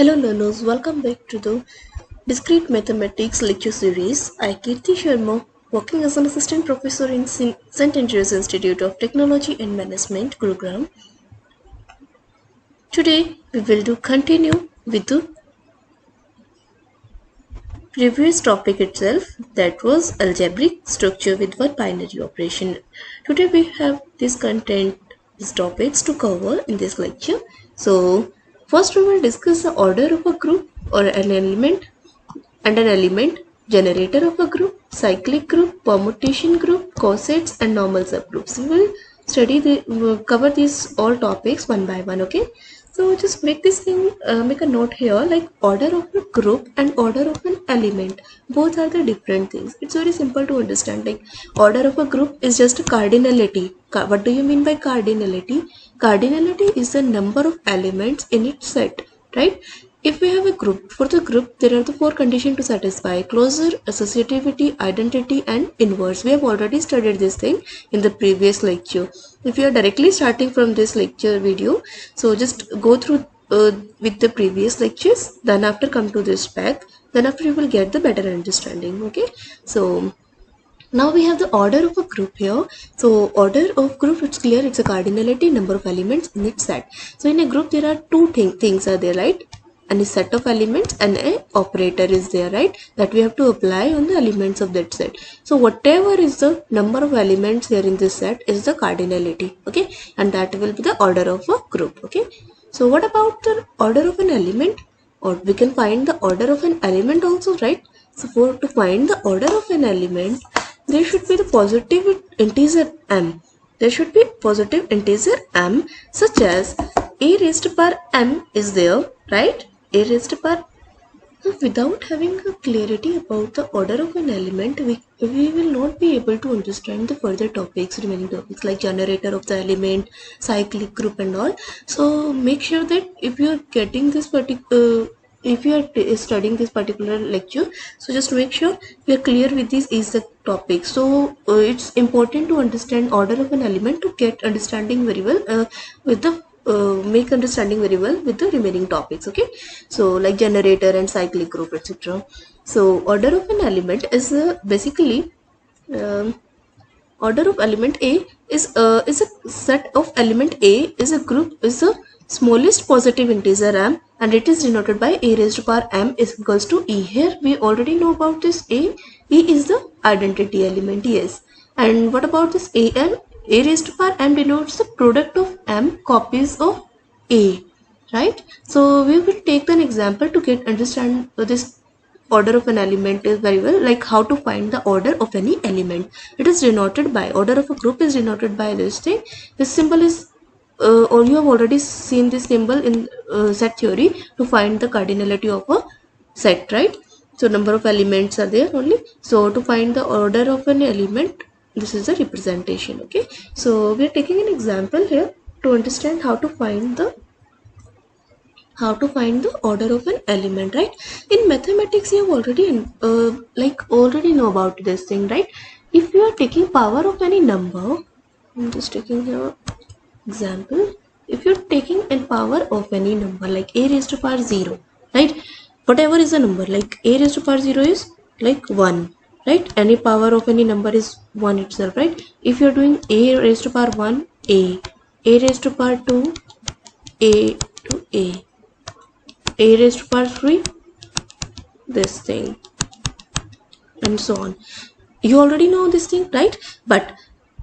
Hello learners, welcome back to the Discrete Mathematics lecture series. I Kirti Sharma, working as an assistant professor in St. Andrews Institute of Technology and Management, Gurugram. Today we will continue with the previous topic itself, that was algebraic structure with one binary operation. Today we have these topics to cover in this lecture. So first we will discuss the order of a group or an element and an element, generator of a group, cyclic group, permutation group, cosets and normal subgroups. We will cover these all topics one by one. Okay, so just make make a note here, like order of a group and order of an element, both are the different things. It's very simple to understand. Like order of a group is just a cardinality. What do you mean by cardinality? Cardinality is the number of elements in its set, right? If we have a group, for the group there are the four conditions to satisfy: closure, associativity, identity and inverse. We have already studied this thing in the previous lecture. If you are directly starting from this lecture video, so just go through with the previous lectures, then after come to this back, then after you will get the better understanding. Okay, so now we have the order of a group here. So order of group, it's clear, it's a cardinality, number of elements in its set. So in a group there are two things are there, right? And a set of elements and a operator is there, right? That we have to apply on the elements of that set. So whatever is the number of elements here in this set is the cardinality, okay? And that will be the order of a group, okay? So what about the order of an element? Or we can find the order of an element also, right? So to find the order of an element, there should be the positive integer m. There should be positive integer m, such as a raised to power m is there, right? A raised to power. Without having a clarity about the order of an element, we will not be able to understand the further topics, remaining topics like generator of the element, cyclic group and all. So make sure that if you are getting this particular if you are studying this particular lecture, so just make sure you are clear with this is the topic. So it's important to understand order of an element to get understanding very well with the make understanding very well with the remaining topics. Okay, so like generator and cyclic group, etc. So order of an element is basically order of element A is a set of element A is a group is the smallest positive integer m, and it is denoted by a raised to power m is equals to e. Here we already know about this a. E is the identity element, yes. And what about this am? A raised to power m denotes the product of m copies of a, right? So we will take an example to get understand this order of an element is very well, like how to find the order of any element. It is denoted by, order of a group is denoted by this thing. This symbol is or you have already seen this symbol in set theory to find the cardinality of a set, right? So number of elements are there only. So to find the order of an element, this is the representation. Okay, so we are taking an example here to understand how to find the order of an element, right? In mathematics you have already know about this thing, right? If you are taking power of any number, I'm just taking here example. If you're taking a power of any number like a raised to power 0, right? Whatever is the number, like a raised to power 0 is like 1, right? Any power of any number is 1 itself, right? If you're doing a raised to power 1, a raised to power 2, a to a raised to power 3, this thing, and so on. You already know this thing, right? But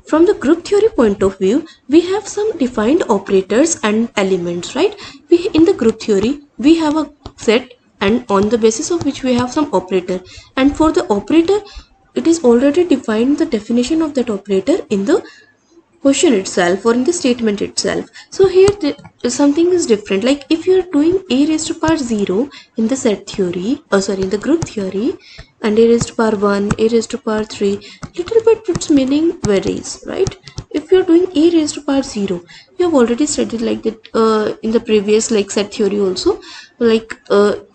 from the group theory point of view, we have some defined operators and elements, right? In the group theory, we have a set, and on the basis of which we have some operator, and for the operator it is already defined the definition of that operator in the question itself or in the statement itself. So here something is different. Like if you are doing a raised to power 0 in the set theory, in the group theory, and a raised to power 1, a raised to power 3, little bit its meaning varies, right? If you are doing a raised to power 0, you have already studied like that in the previous like set theory also. Like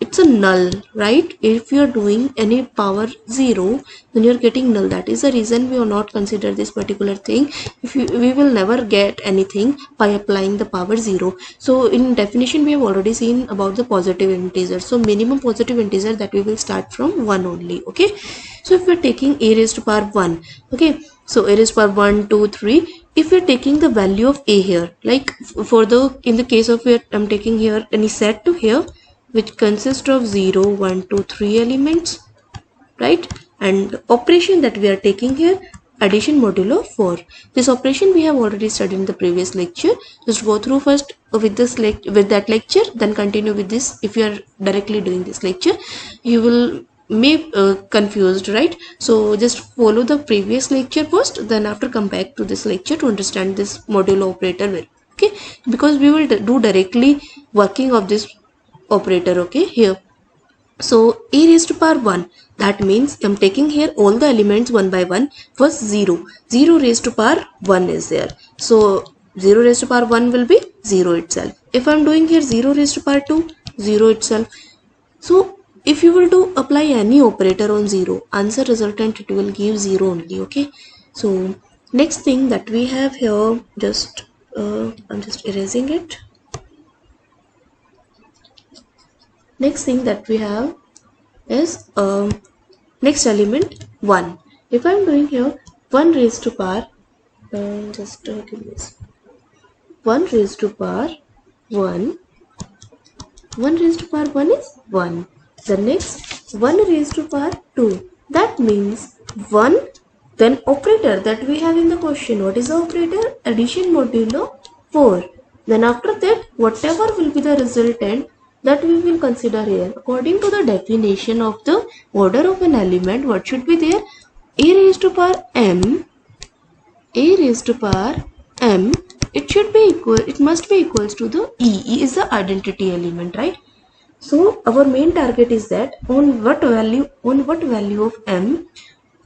it it's a null, right? If you're doing any power 0, then you're getting null. That is the reason we will not consider this particular thing. We will never get anything by applying the power 0. So in definition we have already seen about the positive integer. So minimum positive integer, that we will start from 1 only. Okay, so if we're taking a raised to power 1, okay, so a raised to power 1 2 3, if we're taking the value of a here, like for the in the case of I'm taking here any set to here which consists of 0 1 2 3 elements, right? And operation that we are taking here, addition modulo 4. This operation we have already studied in the previous lecture. Just go through first with this with that lecture, then continue with this. If you are directly doing this lecture, you will may confused, right? So just follow the previous lecture first, then after come back to this lecture to understand this modulo operator well. Okay, because we will do directly working of this operator. Okay, here, so a raised to power 1, that means I'm taking here all the elements one by one. First 0 raised to power 1 is there, so 0 raised to power 1 will be 0 itself. If I'm doing here 0 raised to power 2, 0 itself. So if you will do apply any operator on 0, answer resultant it will give 0 only. Okay, so next thing that we have here, just I'm just erasing it. Next thing that we have is next element 1. If I'm doing here 1 raised to power just give this 1 raised to power 1, 1 raised to power 1 is 1. The next 1 raised to power 2, that means 1, then operator that we have in the question. What is the operator? Addition modulo 4. Then after that, whatever will be the resultant, that we will consider here. According to the definition of the order of an element, what should be there? A raised to power m, a raised to power m, it should be equal, it must be equals to the e. E is the identity element, right? So our main target is that on what value of m,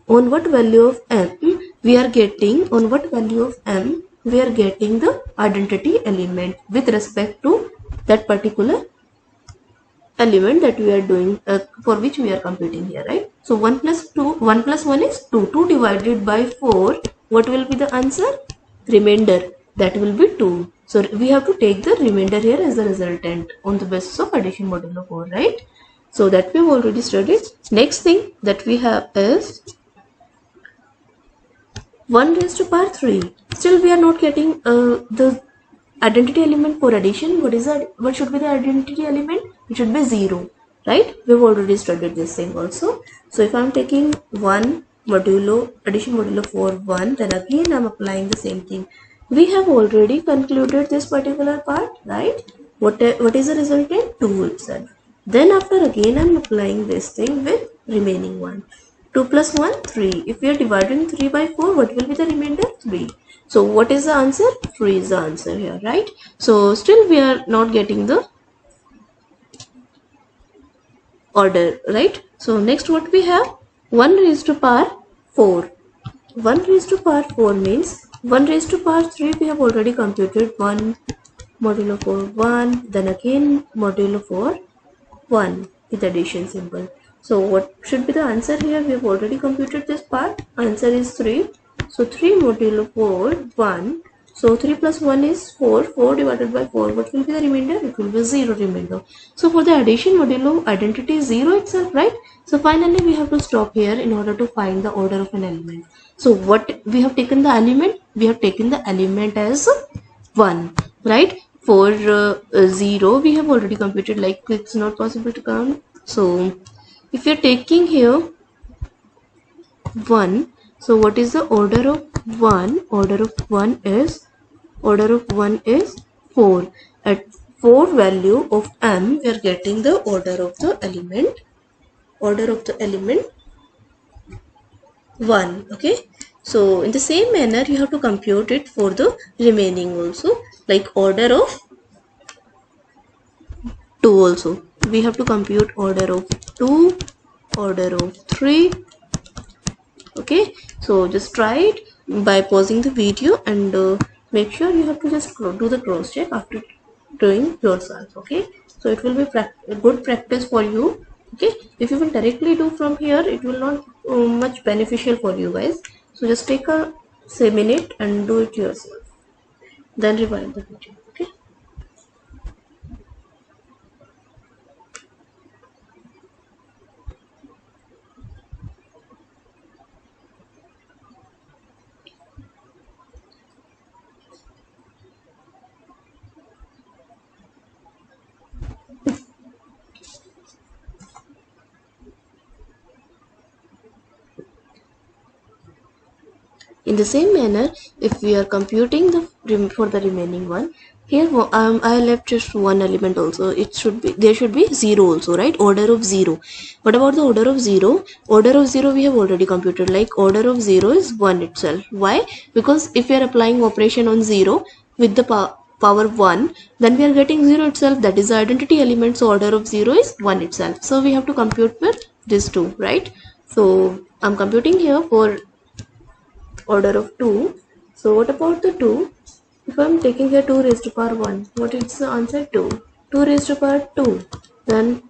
on what value of m we are getting, on what value of m we are getting the identity element with respect to that particular element that we are doing, for which we are computing here, right? So 1 plus 2, 1 plus 1 is 2. 2 divided by 4, what will be the answer? Remainder, that will be 2. So we have to take the remainder here as a resultant on the basis of addition modulo 4, right? So that we have already studied. Next thing that we have is 1 raised to power 3. Still we are not getting the identity element for addition. What should be the identity element? It should be 0, right? We've already studied this thing also. So if I'm taking 1 modulo addition modulo 4 1, then again I'm applying the same thing. We have already concluded this particular part, right? What is the resultant? 2 itself. Then after again I'm applying this thing with remaining one. 2 plus 1 3. If we are dividing 3 by 4, what will be the remainder? 3. So what is the answer? 3 is the answer here, right? So still we are not getting the order, right? So next what we have? 1 raised to power 4. 1 raised to power 4 means 1 raised to power 3 we have already computed. 1 modulo 4 1, then again modulo 4 1 with addition symbol. So what should be the answer here? We have already computed this part. Answer is 3. So 3 modulo 4 1. So 3 plus 1 is 4. 4 divided by 4. What will be the remainder? It will be 0 remainder. So for the addition modulo, identity is 0 itself, right? So finally we have to stop here in order to find the order of an element. So what we have taken the element? We have taken the element as 1, right? For 0 we have already computed, like it's not possible to count. So if you're taking here 1, so what is the order of 1? Order of 1 is 4. At 4 value of m we are getting the order of the element 1. Okay, so in the same manner you have to compute it for the remaining also, like order of 2 also. We have to compute order of 2, order of 3. Okay, so just try it by pausing the video and make sure you have to just do the cross check after doing yourself. Okay, so it will be a good practice for you. Okay, if you will directly do from here, it will not much beneficial for you guys. So just take a say minute and do it yourself, then rewind the video. Okay. In the same manner, if we are computing the for the remaining one, here I left just one element also. It should be, there should be 0 also, right? Order of 0. What about the order of 0? Order of 0 we have already computed. Like order of 0 is 1 itself. Why? Because if we are applying operation on 0 with the power 1, then we are getting 0 itself. That is the identity element. So order of 0 is 1 itself. So we have to compute with this 2, right? So I'm computing here for order of 2. So what about the 2? If I am taking here 2 raised to power 1, what is the answer? 2. 2 raised to power 2. Then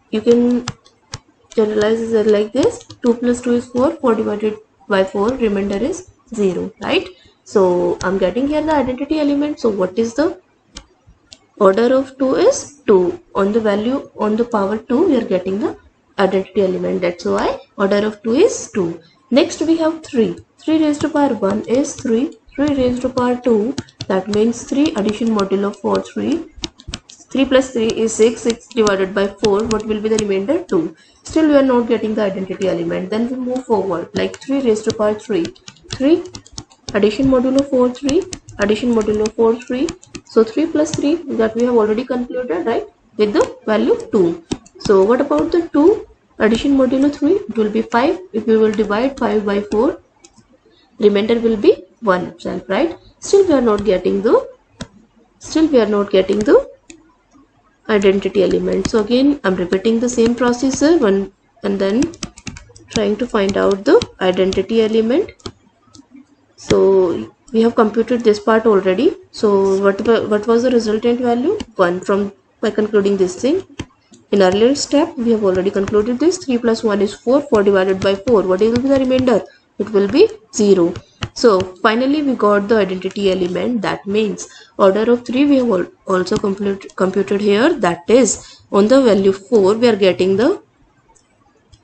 you can generalize it like this. 2 plus 2 is 4. 4 divided by 4, remainder is 0, right? So I'm getting here the identity element. So what is the order of 2 is 2. On the value, on the power 2, we are getting the identity element. That's why order of 2 is 2. Next we have 3. 3 raised to power 1 is 3. 3 raised to power 2, that means 3 addition modulo 4, 3. 3 plus 3 is 6. 6 divided by 4, what will be the remainder? 2. Still we are not getting the identity element. Then we move forward, like 3 raised to power 3. 3 addition modulo 4, 3. Addition modulo 4, 3. So 3 plus 3, that we have already concluded, right, with the value 2. So what about the 2 addition modulo 3? It will be 5. If we will divide 5 by 4, remainder will be 1 itself, right? Still we are not getting the identity element. So again I'm repeating the same procedure one, and then trying to find out the identity element. So we have computed this part already. So what was the resultant value? 1 from by concluding this thing. In earlier step we have already concluded this. 3 plus 1 is 4. 4 divided by 4, what will be the remainder? It will be 0. So finally we got the identity element. That means order of 3 we have also computed here. That is on the value 4 we are getting the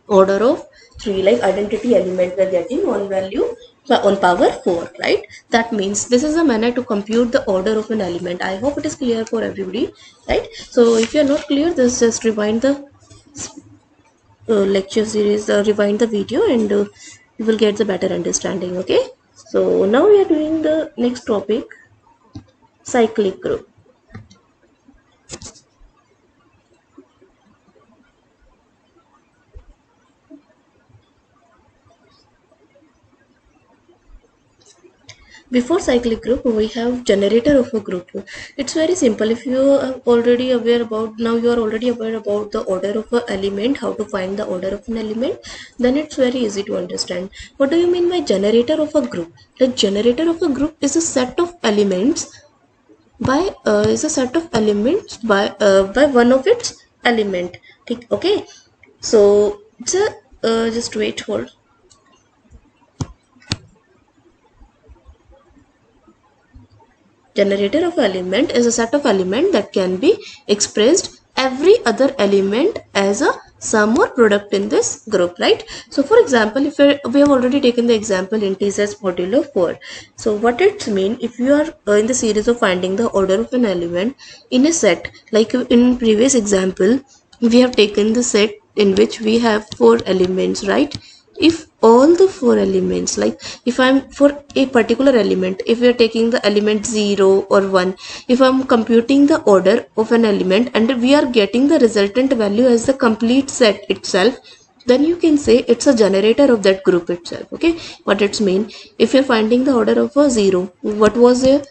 order of 3, like identity element we are getting on value on power 4, right? That means this is a manner to compute the order of an element. I hope it is clear for everybody, right? So if you are not clear, just rewind the lecture series, rewind the video, and you will get the better understanding. Okay, so now we are doing the next topic, cyclic group. Before cyclic group, we have generator of a group. It's very simple. If you are already aware about, now you are already aware about the order of an element, how to find the order of an element, then it's very easy to understand. What do you mean by generator of a group? The generator of a group is a set of elements by one of its element. Okay, so it's a just wait, hold. Generator of element is a set of element that can be expressed every other element as a sum or product in this group, right? So for example, if we have already taken the example integers modulo 4. So what it means, if you are in the series of finding the order of an element in a set, like in previous example we have taken the set in which we have 4 elements, right? If all the 4 elements, like if I'm for a particular element, if we are taking the element 0 or 1, if I'm computing the order of an element and we are getting the resultant value as the complete set itself, then you can say it's a generator of that group itself. Okay, what it's mean, if you're finding the order of a 0, what was a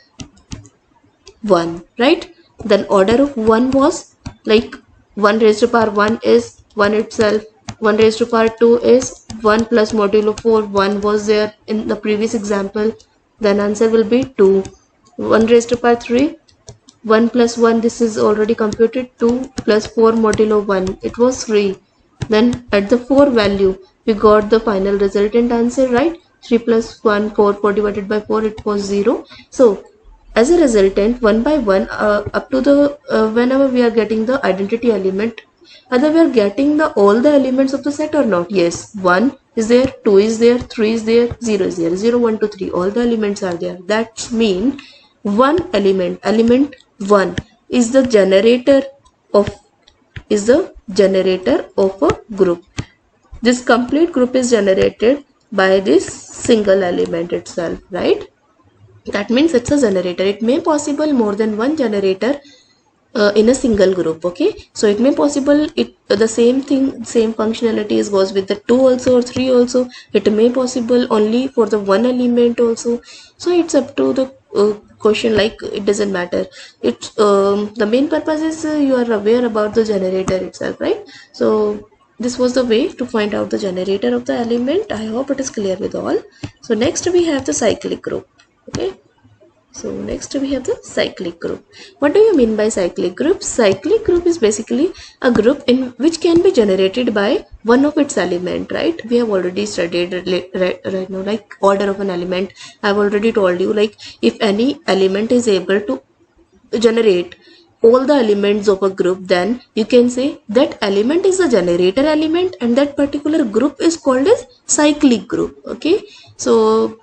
1, right? Then order of 1 was like 1 raised to power 1 is 1 itself. 1 raised to power 2 is 1 plus modulo 4. 1 was there in the previous example. Then answer will be 2. 1 raised to power 3. 1 plus 1, this is already computed. 2 plus 4 modulo 1, it was 3. Then at the 4 value, we got the final resultant answer, right? 3 plus 1, 4, 4 divided by 4, it was 0. So as a resultant, one by one, up to the whenever we are getting the identity element, either we are getting the all the elements of the set or not. Yes, 1 is there, 2 is there, 3 is there, 0 is there, 0, 1, 2, 3, all the elements are there. That means one element 1 is the generator of a group. This complete group is generated by this single element itself, right? That means it's a generator. It may possible more than one generator in a single group. Okay, so it may possible the same thing, same functionalities goes with the 2 also or 3 also. It may possible only for the one element also. So it's up to the question, like it doesn't matter. It's the main purpose is you are aware about the generator itself, right? So this was the way to find out the generator of the element. I hope it is clear with all. So next we have the cyclic group. Okay, so next we have the cyclic group. What do you mean by cyclic group? Cyclic group is basically a group in which can be generated by one of its element, right? We have already studied right now, like order of an element. I've already told you, like if any element is able to generate all the elements of a group, then you can say that element is the generator element and that particular group is called as cyclic group. Okay, so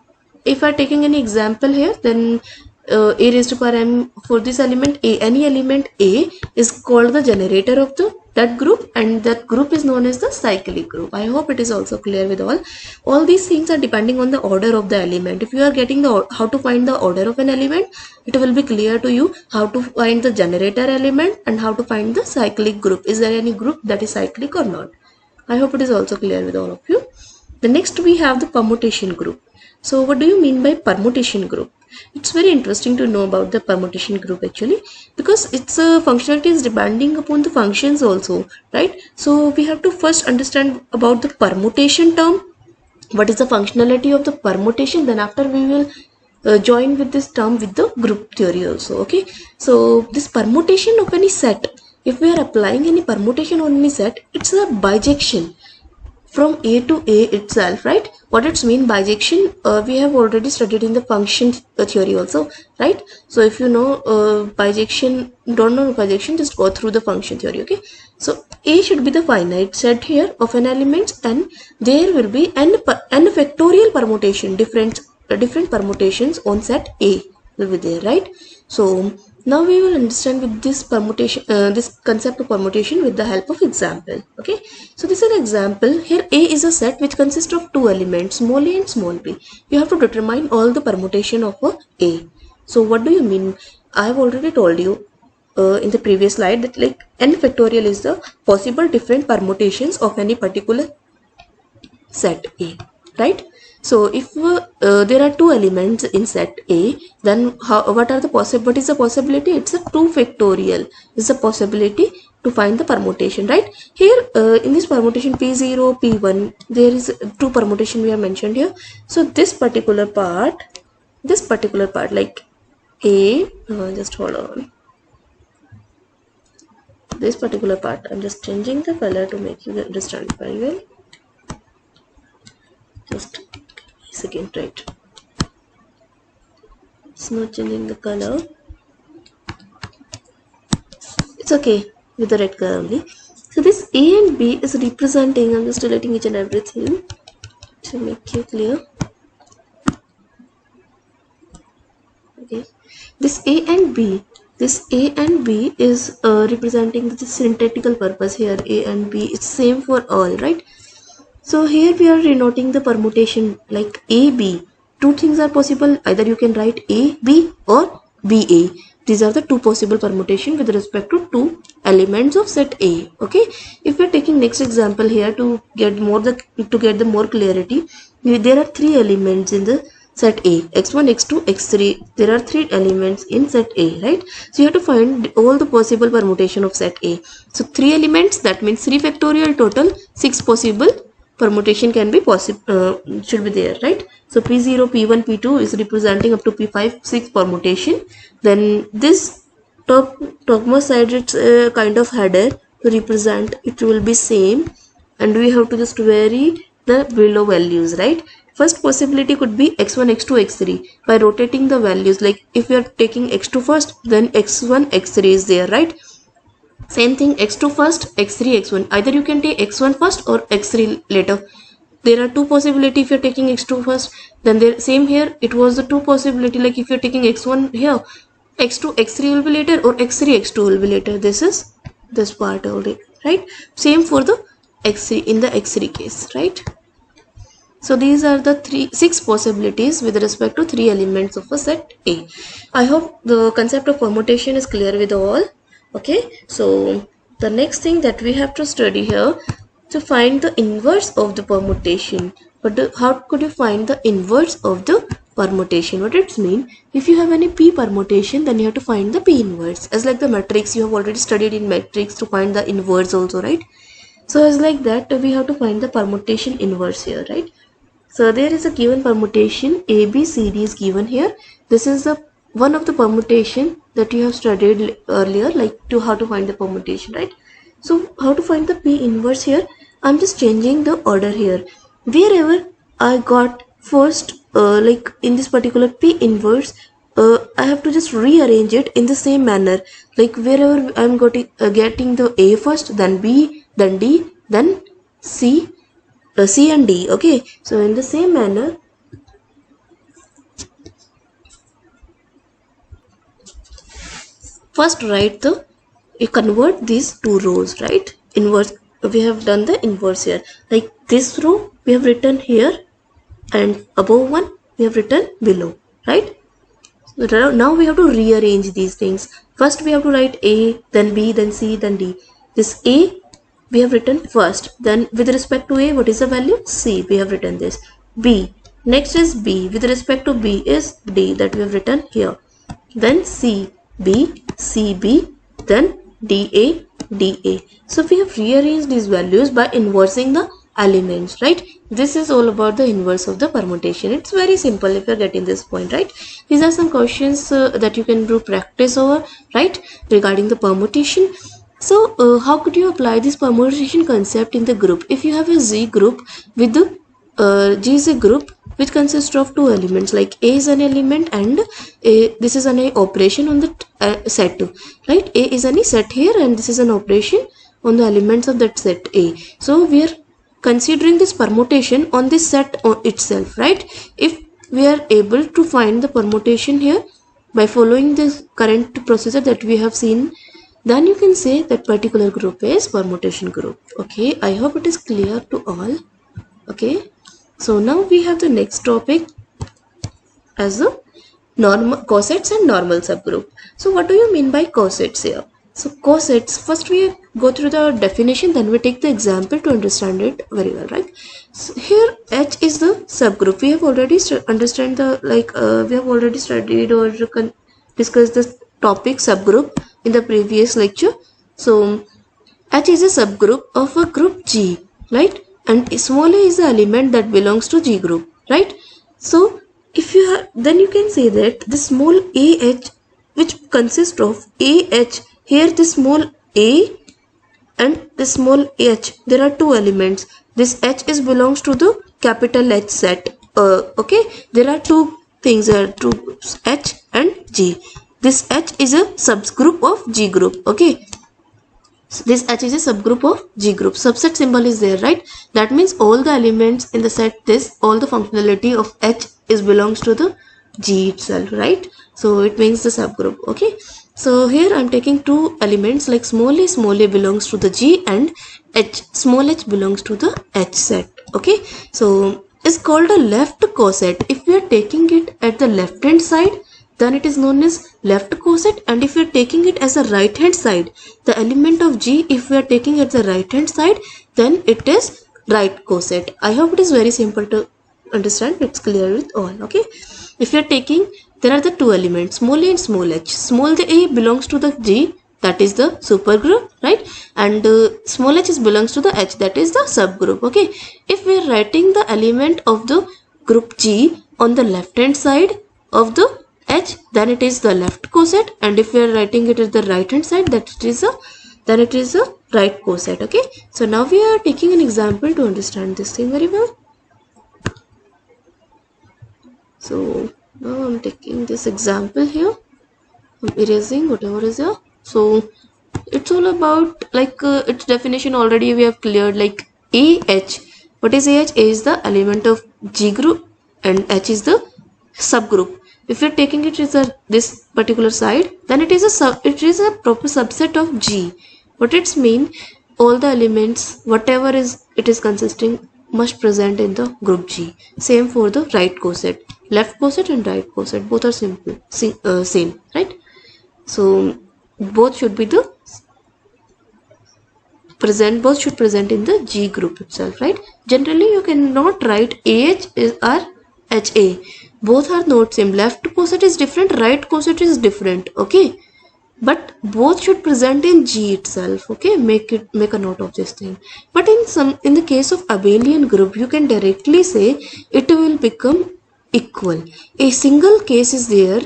if I taking any example here, then a raised to power m for this element a, any element a is called the generator of that group, and that group is known as the cyclic group. I hope it is also clear with all these things are depending on the order of the element. If you are getting the how to find the order of an element, it will be clear to you how to find the generator element and how to find the cyclic group. Is there any group that is cyclic or not? I hope it is also clear with all of you. The next we have the permutation group. So what do you mean by permutation group? It's very interesting to know about the permutation group actually, because its functionality is depending upon the functions also, right? So we have to first understand about the permutation term. What is the functionality of the permutation? Then after we will join with this term with the group theory also. Okay, so this permutation of any set, if we are applying any permutation on any set, it's a bijection from A to A itself, right? What it's mean bijection, we have already studied in the function theory also, right? So if you know bijection, don't know bijection, just go through the function theory. Okay, so A should be the finite set here of an element, and there will be n factorial permutation, different permutations on set A will be there, right? So now we will understand with this permutation, this concept of permutation with the help of example. Okay, so this is an example. Here A is a set which consists of two elements, small a and small b. You have to determine all the permutation of A. So what do you mean? I have already told you in the previous slide that like n factorial is the possible different permutations of any particular set A, right? So if there are two elements in set A, then what is the possibility? It's a 2 factorial is the possibility to find the permutation, right? Here in this permutation P0, P1, there is two permutation we have mentioned here. So this particular part like A, just hold on. This particular part, I'm just changing the color to make you understand very well. Just a second, right? It's not changing the color. It's okay with the red color only. So this A and B is representing, I'm just deleting each and everything to make you clear. Okay, this A and B is representing the synthetical purpose here. A and B is same for all, right? So here we are denoting the permutation like AB. Two things are possible. Either you can write AB or BA. These are the two possible permutation with respect to two elements of set A. Okay. If we are taking next example here to get the more clarity, there are three elements in the set A, x1, x2, x3. There are three elements in set A, right? So you have to find all the possible permutation of set A. So three elements, that means 3 factorial, total 6 possible permutation can be possible, should be there, right? So P0, P1, P2 is representing up to P5, 6 permutation. Then this topmost side it's a kind of header to represent it will be same, and we have to just vary the below values, right? First possibility could be x1 x2 x3 by rotating the values, like if we are taking x2 first, then x1 x3 is there, right? Same thing, x2 first, x3 x1, either you can take x1 first or x3 later. There are two possibility. If you're taking x2 first, then there same here it was the two possibility, like if you're taking x1 here, x2 x3 will be later, or x3 x2 will be later. This is this part only, right? Same for the x3 in the x3 case, right? So these are the six possibilities with respect to three elements of a set A. I hope the concept of permutation is clear with all. Okay, so the next thing that we have to study here, to find the inverse of the permutation. But how could you find the inverse of the permutation? What it mean? If you have any p permutation, then you have to find the p inverse. As like the matrix, you have already studied in matrix to find the inverse also, right? So as like that, we have to find the permutation inverse here, right? So there is a given permutation A, B, C, D is given here. This is the one of the permutation that you have studied earlier, like to how to find the permutation, right? So how to find the P inverse here? I'm just changing the order here. Wherever I got first, like in this particular P inverse, I have to just rearrange it in the same manner. Like wherever I'm getting the A first, then B, then D, then C. C and D. Okay, so in the same manner, first write the, you convert these two rows, right? Inverse, we have done the inverse here. Like this row we have written here, and above one we have written below, right? So now we have to rearrange these things. First we have to write A, then B, then C, then D. This A we have written first, then with respect to A, what is the value? C, we have written this. B, next is B, with respect to B is D, that we have written here. Then C, B, C, B, then D, A, D, A. So we have rearranged these values by inversing the elements, right? This is all about the inverse of the permutation. It's very simple if you're getting this point, right? These are some questions that you can do practice over, right, regarding the permutation. So how could you apply this permutation concept in the group? If you have a Z group with the G is a group which consists of two elements, like A is an element and this is an operation on the set, right? A is any set here and this is an operation on the elements of that set A. So we are considering this permutation on this set itself, right? If we are able to find the permutation here by following this current procedure that we have seen, then you can say that particular group is permutation group. Okay, I hope it is clear to all. Okay, so now we have the next topic as the normal cosets and normal subgroup. So what do you mean by cosets here? So cosets, first we go through the definition, then we take the example to understand it very well, right? So here H is the subgroup. We have already understand the we have already studied or discussed this topic subgroup in the previous lecture. So H is a subgroup of a group G, right? And small a is the element that belongs to G group, right? So if you have, then you can say that the small AH, which consists of AH, here the small a and the small h, there are two elements. This H is belongs to the capital H set. Okay, there are two things, two H and G. This H is a subgroup of G group. Okay, so this H is a subgroup of G group. Subset symbol is there, right? That means all the elements in the set, all the functionality of H is belongs to the G itself, right? So it means the subgroup. Okay, so here I'm taking two elements, like small a belongs to the G and H, small h belongs to the H set. Okay, so it's called a left coset. If we are taking it at the left hand side, then it is known as left coset, and if we are taking it as a right hand side, the element of G, if we are taking it at the right hand side, then it is right coset. I hope it is very simple to understand. It's clear with all. Okay, if you are taking, there are the two elements, small a and small h. Small a belongs to the G, that is the supergroup, right? And small h belongs to the H, that is the subgroup. Okay, if we are writing the element of the group G on the left hand side of the H, then it is the left coset, and if we are writing it at the right hand side, then it is a right coset. Okay, so now we are taking an example to understand this thing very well. So now I'm taking this example here. I'm erasing whatever is here. So it's all about like its definition already we have cleared, like AH. What is AH? A is the element of G group and H is the subgroup. If you're taking it as this particular side, then it is a proper subset of G. What it's mean? All the elements, whatever is it is consisting, must present in the group G. Same for the right coset. Left coset and right coset, both are simple, same, right? So both should be the both should present in the G group itself, right? Generally you cannot write AH or HA. Both are not same. Left coset is different, right coset is different, okay? But both should present in G itself, okay? Make a note of this thing. But in the case of abelian group, you can directly say it will become equal. A single case is there.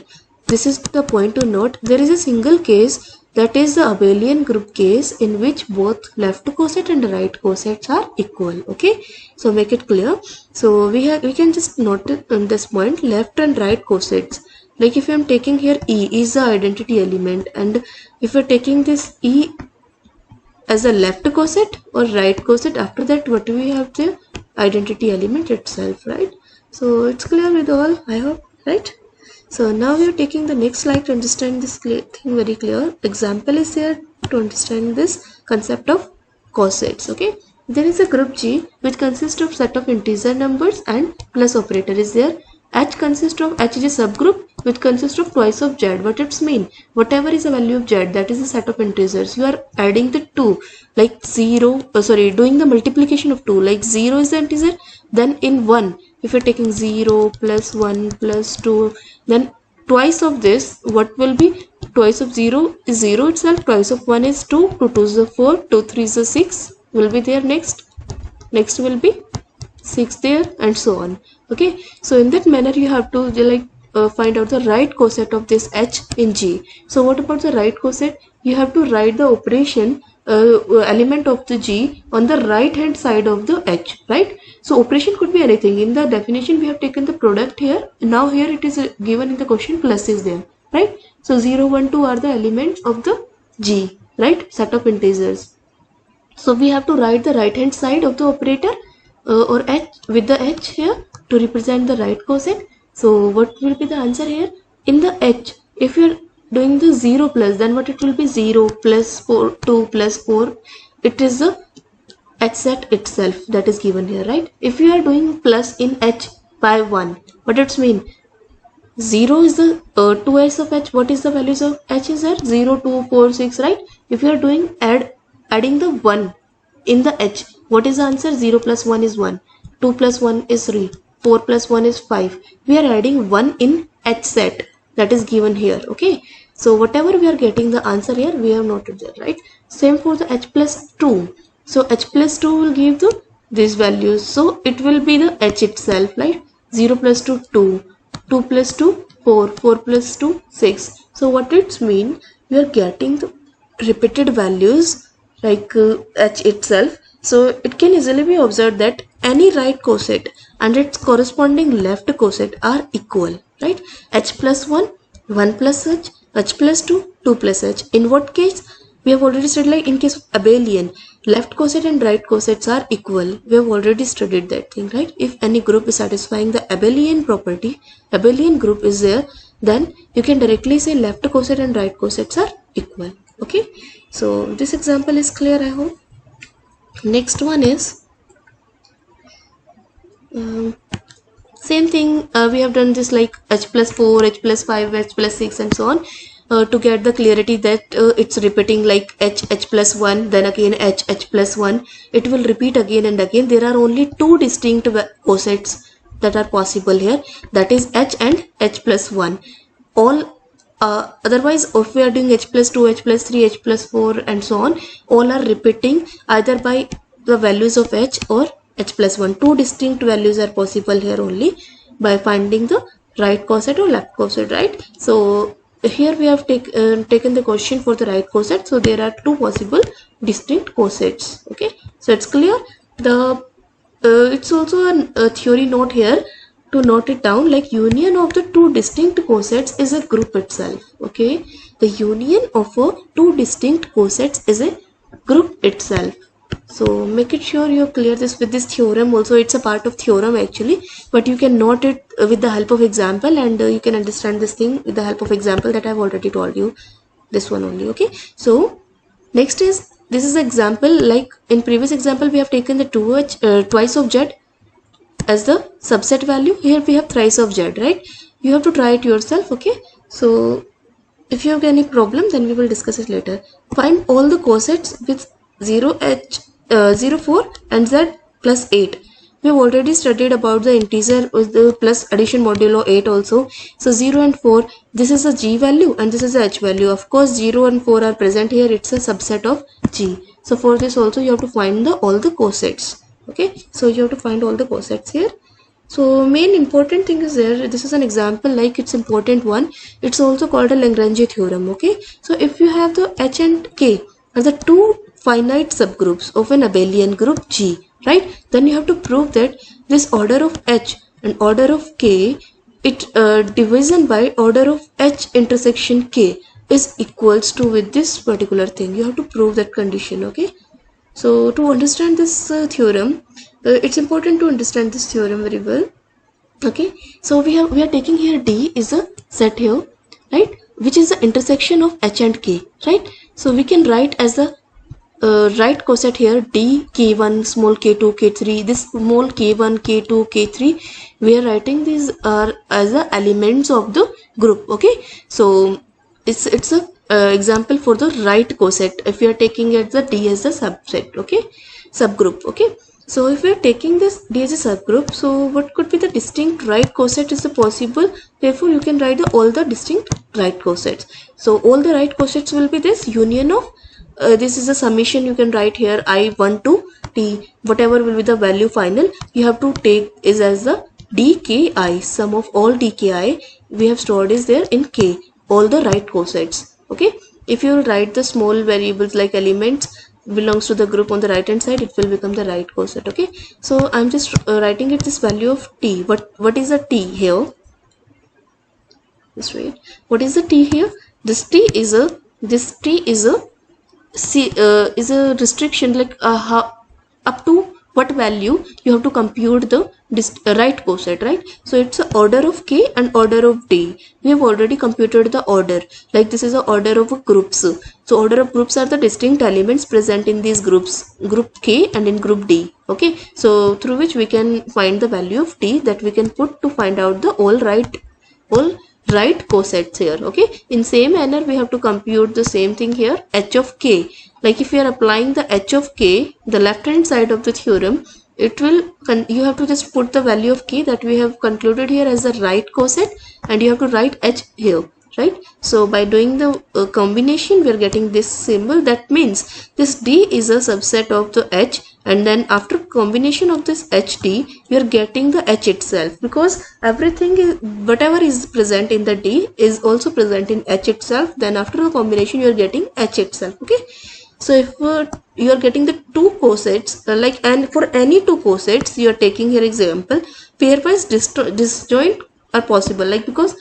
This is the point to note. There is a single case, that is the abelian group case, in which both left coset and right cosets are equal. Okay, so make it clear. So we can just note it on this point, left and right cosets. Like if I am taking here E is the identity element, and if you are taking this E as a left coset or right coset, after that what do we have? The identity element itself, right? So it's clear with all, I hope, right? So now we are taking the next slide to understand this thing very clear. Example is here to understand this concept of cosets. Okay, there is a group G which consists of set of integer numbers and plus operator is there. H is a subgroup which consists of twice of Z. What it's mean? Whatever is a value of Z, that is a set of integers. You are adding the 2, like 0, doing the multiplication of 2, like 0 is the integer, then in 1, if you're taking 0 plus 1 plus 2, then twice of this, what will be? Twice of 0 is 0 itself, twice of 1 is 2, 2 2 is 4, 2 3 is 6 will be there. Next will be 6 there, and so on. Okay, so in that manner you have to find out the right coset of this H in G. So what about the right coset? You have to write the operation element of the G on the right hand side of the H, right? So operation could be anything. In the definition we have taken the product here. Now here it is given in the question, plus is there, right? So 0 1 2 are the elements of the G, right? Set of integers. So we have to write the right hand side of the operator or H with the H here to represent the right coset. So what will be the answer here? In the H, if you are doing the 0 plus, then what it will be? 0 plus 4, 2 plus 4. It is the H set itself that is given here, right? If you are doing plus in H by 1, what it's mean? 0 is the 2s of H. What is the values of H is there? 0, 2, 4, 6, right? If you are doing adding the 1 in the H, what is the answer? 0 plus 1 is 1, 2 plus 1 is 3, 4 plus 1 is 5. We are adding 1 in H set that is given here. Okay, so whatever we are getting the answer here, we have noted there, right? Same for the H plus 2. So H plus 2 will give these values. So it will be the H itself, right? 0 plus 2, 2, 2 plus 2, 4, 4 plus 2, 6. So what it's mean? We are getting the repeated values like H itself. So it can easily be observed that any right coset and its corresponding left coset are equal, right? H plus 1, 1 plus H, H plus 2, 2 plus H. In what case? We have already said, like in case of abelian, left coset and right cosets are equal. We have already studied that thing, right? If any group is satisfying the abelian property, abelian group is there, then you can directly say left coset and right cosets are equal. Okay, so this example is clear, I hope. Next one is same thing. We have done this like H plus 4, H plus 5, H plus 6 and so on. To get the clarity that it's repeating like H plus 1, then again H plus 1. It will repeat again and again. There are only two distinct cosets that are possible here, that is H and H plus 1. All otherwise, if we are doing H plus 2, H plus 3, H plus 4 and so on, all are repeating either by the values of H or H plus 1. Two distinct values are possible here only by finding the right coset or left coset, right? So here we have taken the question for the right coset. So there are two possible distinct cosets. Okay, so it's clear. The it's also a theory note here to note it down, like union of the two distinct cosets is a group itself. Okay, the union of two distinct cosets is a group itself. So make it sure you clear this with this theorem also. It's a part of theorem actually, but you can note it with the help of example, and you can understand this thing with the help of example that I've already told you, this one only. Okay, so next is, this is example, like in previous example we have taken the twice of z as the subset value. Here we have thrice of z, right? You have to try it yourself. Okay, so if you have any problem, then we will discuss it later. Find all the cosets with 0, 4 and z plus 8. We have already studied about the integer with the plus addition modulo 8 also. So 0 and 4, this is a g value and this is a h value. Of course 0 and 4 are present here, it's a subset of g. So for this also you have to find all the cosets. Okay, so you have to find all the cosets here. So main important thing is there, this is an example, like it's important one. It's also called a Lagrange theorem. Okay, so if you have the h and k are the two finite subgroups of an abelian group G, right? Then you have to prove that this order of h and order of k, it division by order of h intersection k is equals to with this particular thing. You have to prove that condition. Okay, so to understand this theorem, it's important to understand this theorem very well. Okay, so we are taking here D is a set here, right, which is the intersection of h and k, right? So we can write as a right coset here D k1 small k2 k3, this small k1 k2 k3, we are writing these are as the elements of the group. Okay, so it's a example for the right coset if we are taking it the D as a subset. Okay, subgroup. Okay, so if we are taking this D as a subgroup, so what could be the distinct right coset is possible. Therefore you can write all the distinct right cosets. So all the right cosets will be this union of this is a summation. You can write here I1 to t, whatever will be the value final, you have to take is as the dki, sum of all dki we have stored is there in k, all the right cosets. Okay, if you write the small variables like elements belongs to the group on the right hand side, it will become the right coset. Okay, so I'm just writing it this value of t. What is the t here? Just wait, what is the t here? This t is a restriction, like how, up to what value you have to compute the right coset, right? So it's a order of k and order of d. We have already computed the order, like this is a order of groups. So order of groups are the distinct elements present in these groups, group k and in group d. Okay, so through which we can find the value of t that we can put to find out the all right cosets here. Okay, in same manner we have to compute the same thing here, h of k. Like if you are applying the h of k, the left hand side of the theorem, it will you have to just put the value of k that we have concluded here as the right coset, and you have to write h here, right? So by doing the combination we are getting this symbol. That means this d is a subset of the h, and then after combination of this hd we are getting the h itself, because everything is, whatever is present in the d is also present in h itself. Then after the combination you are getting h itself. Okay, so if you are getting the two cosets, like, and for any two cosets you are taking here example, pairwise disjoint are possible, like because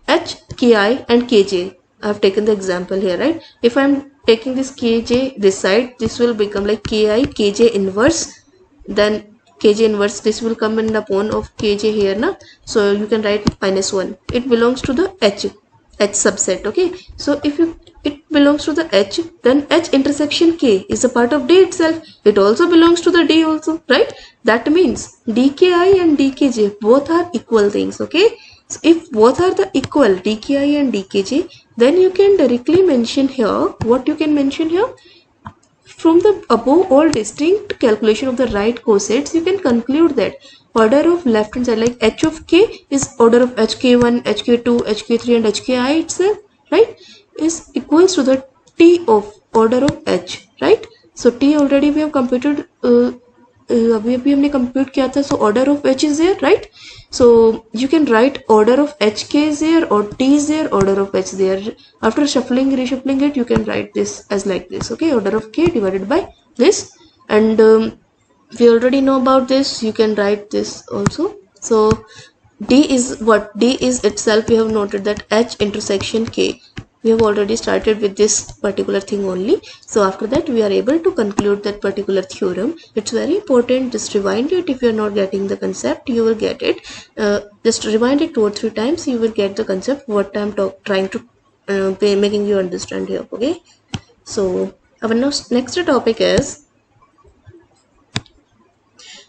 h, ki and kj, I have taken the example here, right? If I am taking this kj this side, this will become like ki kj inverse, then kj inverse, this will come in upon of kj here now. So you can write -1, it belongs to the h subset. Okay, so if it belongs to the h, then h intersection k is a part of d itself, it also belongs to the d also, right? That means dki and dkj both are equal things. Okay, so if both are the equal dki and dkj, then you can directly mention here, what you can mention here, from the above all distinct calculation of the right cosets, you can conclude that order of left hand side, like h of k is order of hk1, hk2, hk3 and hki itself, right, is equals to the t of order of h, right? So t already we have computed अभी अभी हमने compute किया था. So order of h is there, right? So you can write order of hk is there or t is there, order of h there. After shuffling reshuffling it, you can write this as like this. Okay, order of k divided by this. And we already know about this. You can write this also. So d is what? D is itself, we have noted that h intersection k. We have already started with this particular thing only. So after that we are able to conclude that particular theorem. It's very important, just rewind it. If you are not getting the concept, you will get it. Just rewind it 2 or 3 times, you will get the concept what I'm trying to making you understand here. Okay, so our next topic is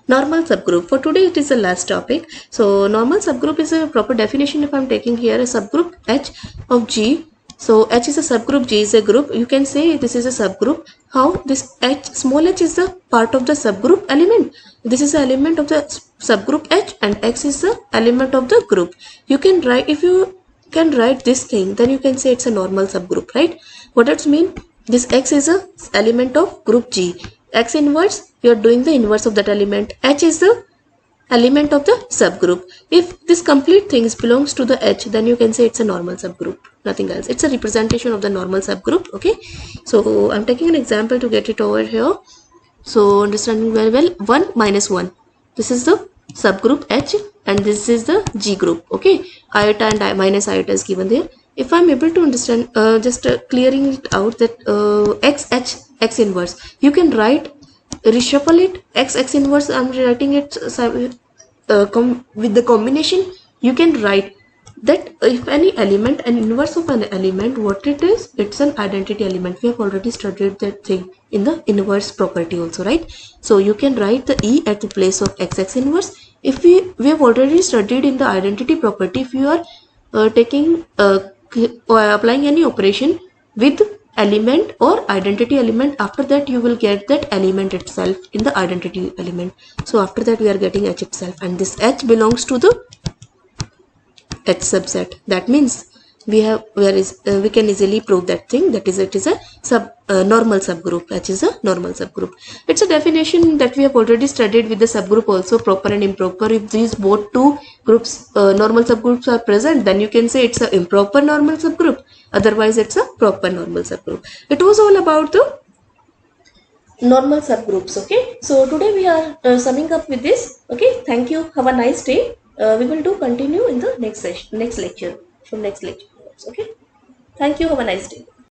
normal subgroup. For today it is the last topic. So normal subgroup is a proper definition. If I'm taking here a subgroup h of g, so h is a subgroup, g is a group, you can say this is a subgroup. How? This h, small h is the part of the subgroup element. This is the element of the subgroup h and x is the element of the group. You can write, if you can write this thing, then you can say it's a normal subgroup, right? What does it mean? This x is a element of group g. X inverse, you are doing the inverse of that element. H is the element of the subgroup. If this complete thing belongs to the H, then you can say it's a normal subgroup, nothing else. It's a representation of the normal subgroup. Okay, so I'm taking an example to get it over here. So understanding very well, 1 minus 1, this is the subgroup H and this is the G group. Okay, iota and minus iota is given there. If I'm able to understand, just clearing it out, that x h x inverse, you can write, reshuffle it, x inverse, I'm writing it with the combination. You can write that if any element, an inverse of an element, what it is, it's an identity element. We have already studied that thing in the inverse property also, right? So you can write the e at the place of x inverse. If we have already studied in the identity property, if you are taking applying any operation with element or identity element, after that you will get that element itself in the identity element. So after that we are getting h itself, and this h belongs to the h subset. That means we can easily prove that thing, that is, it is a normal subgroup. H is a normal subgroup. It's a definition that we have already studied with the subgroup also, proper and improper. If these both two groups, normal subgroups, are present, then you can say it's an improper normal subgroup. Otherwise it's a proper normal subgroup. It was all about the normal subgroups. Okay, so today we are summing up with this. Okay, thank you, have a nice day. We will continue in the next session, next lecture, from next lecture. Okay, thank you, have a nice day.